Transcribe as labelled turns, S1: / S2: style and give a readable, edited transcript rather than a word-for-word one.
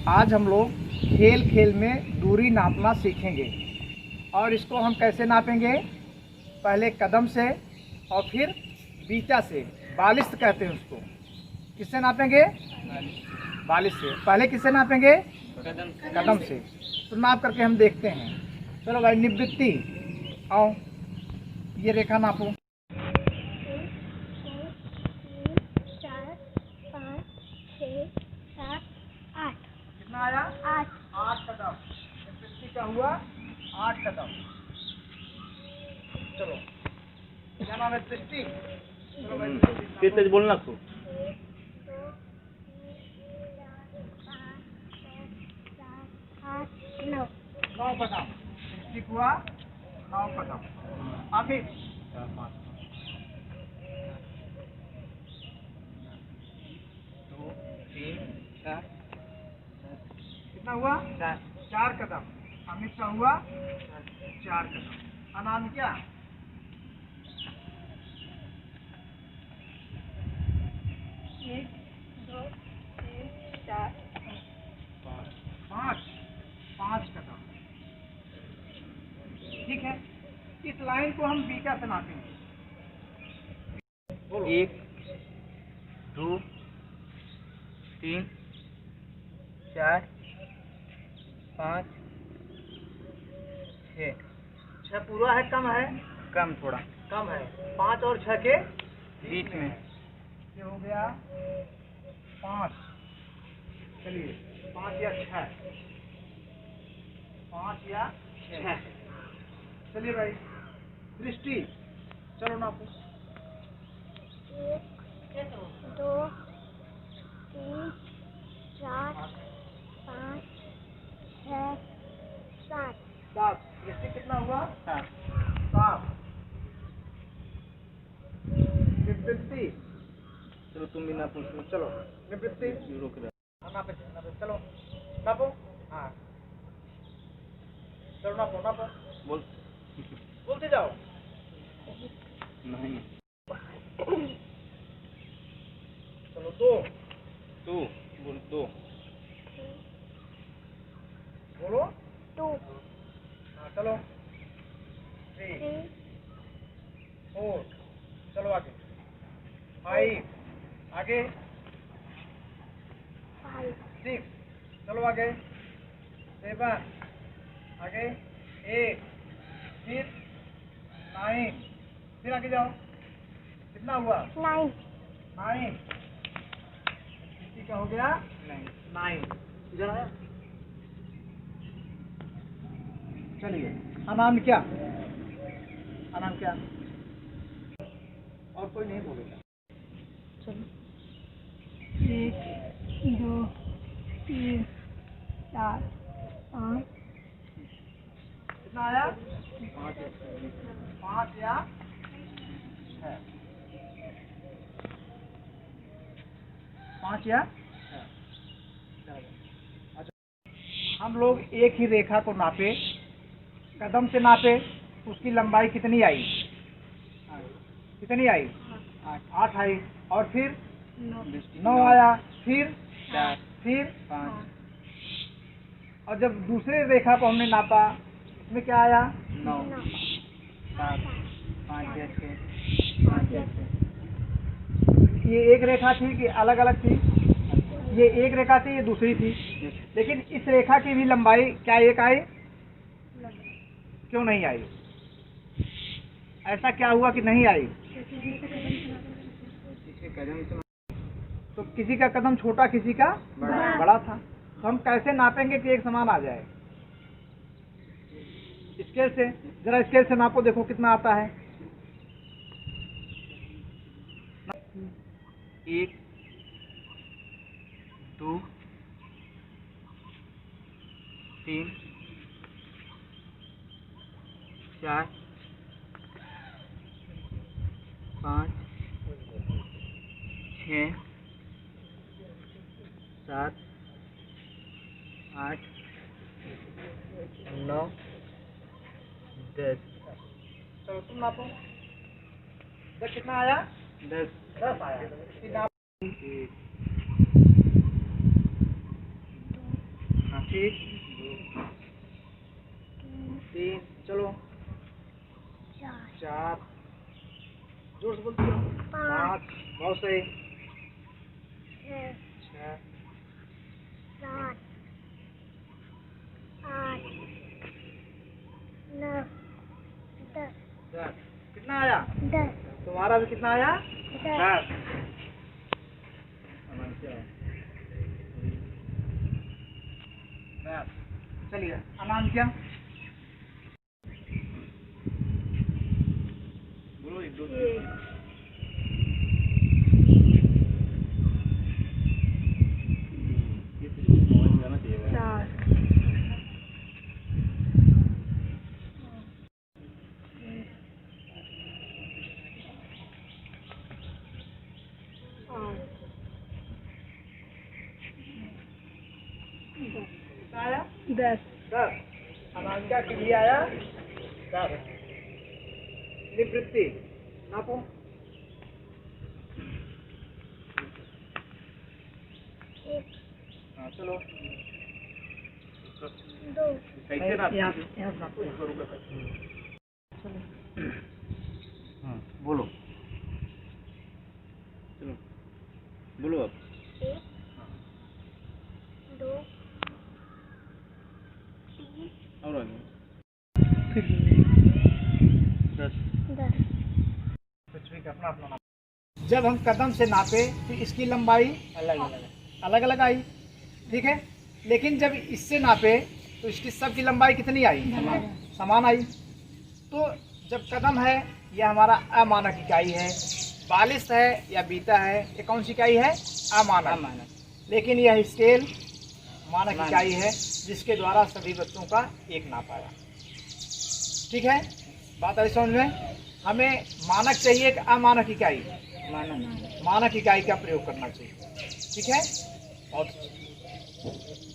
S1: आज हम लोग खेल खेल में दूरी नापना सीखेंगे। और इसको हम कैसे नापेंगे? पहले कदम से और फिर बीटा से, बालिश कहते हैं उसको। किससे नापेंगे? बालिश से। पहले किससे नापेंगे? कदम से। तो नाप करके हम देखते हैं। चलो भाई, निवृत्ति आओ, ये रेखा नापो।
S2: 8।
S1: कितना आया? 8 कदम। निवृत्ति का हुआ 8 कदम। चलो, क्या नाम है? दृष्टि। चलो भाई,
S3: तेज बोलना को।
S1: 9 कदम। दृष्टि हुआ 9 कदम। अभी 2 3 4 कितना हुआ? 4 कदम। अमित का हुआ 4 कदम। अनाम क्या?
S2: 1 2 3 4
S1: 5 कदम। ठीक है, इस लाइन को हम बीटा से नापेंगे।
S3: 1 2 3 4 5 6।
S1: 6 पूरा है, कम है?
S3: कम, थोड़ा
S1: कम है। 5 और 6 के
S3: बीच में।
S1: ये हो गया 5। चलिए, 5 या 6, 5 या 6। चलिए भाई, दृष्टि चलो नापो।
S2: 1 2 3 4 5 6 7।
S1: 7। दृष्टि कितना हुआ?
S3: 7।
S1: 7। निवृत्ति,
S3: चलो तुम भी ना पूछो।
S1: चलो निवृत्ति
S3: रोक रहा।
S1: नापे, चलो नापो। हाँ, चलो नापो।
S3: बोल।
S1: बोलते जाओ।
S3: नहीं।
S1: चलो 2।
S3: तू बोल 2।
S1: बोलो
S2: 2
S1: हाँ, चलो 3
S2: 3
S1: 4। चलो आगे 5। आगे
S2: 5
S1: 6। चलो आगे 7। आगे 8। फिर 9। फिर आगे जाओ। कितना हुआ?
S2: 9
S1: 9। किसी का हो गया 9। इधर आया। चलिए, अनाम क्या? अनाम क्या? और कोई नहीं बोलेगा।
S2: चलो 1 2 3 4 5
S1: कितना आया? 5 या 6। 5 या 6। अच्छा, हम लोग एक ही रेखा को नापे, कदम से नापे, उसकी लंबाई कितनी आई? कितनी आई? 8 आई। और फिर 9 आया। फिर
S3: 4
S1: फिर
S3: 5
S1: और जब दूसरे रेखा को हमने नापा, इसमें क्या आया?
S3: 9 7 5 या 6 5 या 6।
S1: ये एक रेखा थी कि अलग अलग थी? ये एक रेखा थी, ये दूसरी थी। लेकिन इस रेखा की भी लंबाई क्या एक आई? क्यों नहीं आई? ऐसा क्या हुआ कि नहीं आई? तो किसी का कदम छोटा, किसी का बड़ा था। तो हम कैसे नापेंगे कि एक समान आ जाए? स्केल से। जरा स्केल से नापो, देखो कितना आता है।
S3: 1 2 3 4 5 6 7 8 9 10।
S1: चलो तुम नापो। कितना आया?
S3: 10
S1: 10 आया।
S3: 1
S1: 9 से
S2: 6
S1: 6
S2: 7 8 9 10
S1: 10 कितना आया?
S2: 10
S1: तुम्हारा भी कितना आया?
S2: 10
S1: चलिए नाम क्या? बोलो 1 2
S2: 4
S1: कितना आया?
S2: 10
S1: 10 अनामिका के लिए आया 10। निवृत्ति नापो। हाँ चलो
S2: 2
S1: कैसे नाप? बोलो चलो बोलो अब।
S2: 1 2 3
S1: और आगे 10 कुछ भी अपना अपना नाप। जब हम कदम से नापे तो इसकी लंबाई अलग अलग आई, ठीक है। लेकिन जब इससे नापे तो इसकी सबकी लंबाई कितनी आई? समान आई। तो जब कदम है यह हमारा अमानक इकाई है, बालिश है या बीता है ये कौन सी इकाई है? अमानक। लेकिन यह स्केल मानक इकाई है जिसके द्वारा सभी बच्चों का एक नाप आया। ठीक है, बात आई समझ में? हमें मानक चाहिए कि अमानक इकाई? मानक इकाई का प्रयोग करना चाहिए। ठीक है, बहुत अच्छा।